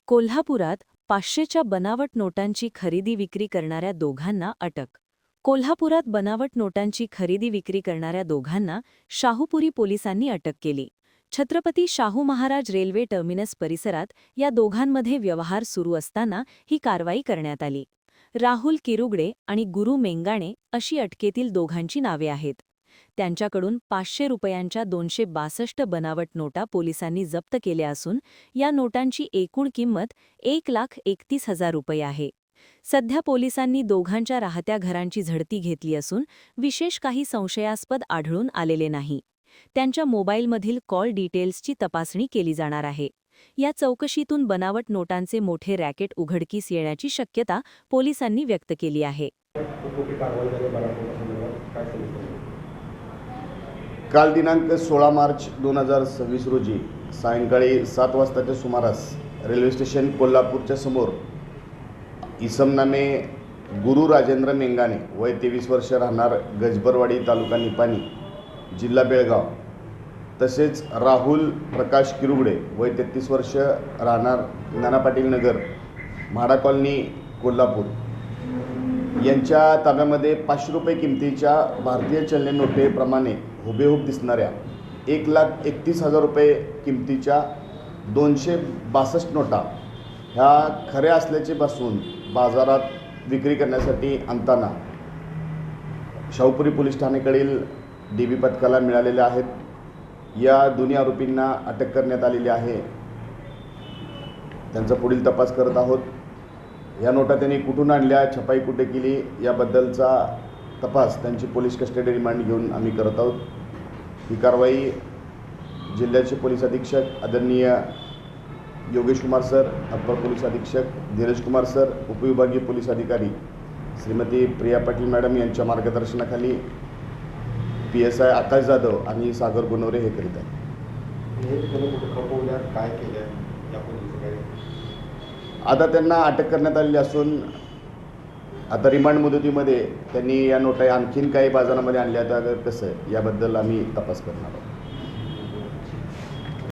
कोल्हापुरात 500च्या बनावट नोटांची खरेदी विक्री करणाऱ्या दोघांना अटक. कोल्हापुरात बनावट नोटांची खरेदी विक्री करणाऱ्या दोघांना शाहूपुरी पोलिसांनी अटक केली. छत्रपती शाहू महाराज रेल्वे टर्मिनस परिसरात या दोघांमध्ये व्यवहार सुरू असताना ही कारवाई करण्यात आली. राहुल किरुगडे आणि गुरु मेंगाणे अशी अटकेतील दोघांची नावे आहेत. त्यांच्याकडून 500 रुपयांच्या 262 बनावट नोटा पोलिसांनी जप्त केल्या असून या नोटांची एकूण किंमत 1,31,000 रुपये आहे. सध्या पोलिसांनी दोघांच्या राहत्या घरांची झडती घेतली असून विशेष काही संशयास्पद आढळून आलेले नाही. त्यांच्या मोबाईलमधील कॉल डिटेल्सची तपासणी केली जाणार आहे. या चौकशीतून बनावट नोटांचे मोठे रॅकेट उघडकीस येण्याची शक्यता पोलिसांनी व्यक्त केली आहे. काल दिनांक 16 मार्च 2026 रोजी सायंकाळी 7 वाजताच्या सुमारास रेल्वे स्टेशन कोल्हापूरच्या समोर इसम नामे गुरु राजेंद्र मेंगाणे वय 23 वर्ष राहणार गजबरवाडी तालुका निपाणी जिल्हा बेळगाव तसेच राहुल प्रकाश किरुगडे वय 33 वर्ष राहणार नाना पाटील नगर म्हाडा कॉलनी कोल्हापूर यांच्या ताब्यामध्ये 500 रुपये किमतीच्या भारतीय चलन नोटेप्रमाणे हुबेहूब दिसणाऱ्या 1,31,000 रुपये किमतीच्या 262 नोटा ह्या खऱ्या असल्याचे भासून बाजारात विक्री करण्यासाठी आणताना शाहूपुरी पोलीस ठाण्याकडील DB पथकाला मिळालेल्या आहेत. या दोन्ही आरोपींना अटक करण्यात आलेली आहे. त्यांचा पुढील तपास करत आहोत. या नोटा त्यांनी कुठून आणल्या, छपाई कुठे केली याबद्दलचा तपास त्यांची पोलीस कस्टडी रिमांड घेऊन आम्ही करत आहोत. ही कारवाई जिल्ह्याचे पोलीस अधीक्षक आदरणीय Yogesh Kumar sir, upper police अधीक्षक धीरज कुमार सर, उपविभागीय पोलीस अधिकारी श्रीमती प्रिया पाटील मॅडम यांच्या मार्गदर्शनाखाली PSI आकाश जाधव आणि सागर गुणवरे हे करीत आहेत. आता त्यांना अटक करण्यात आलेली असून आता रिमांड मुदतीमध्ये त्यांनी या नोटा आणखीन काही बाजारामध्ये आणल्या तर कसं याबद्दल आम्ही तपास करणार आहोत.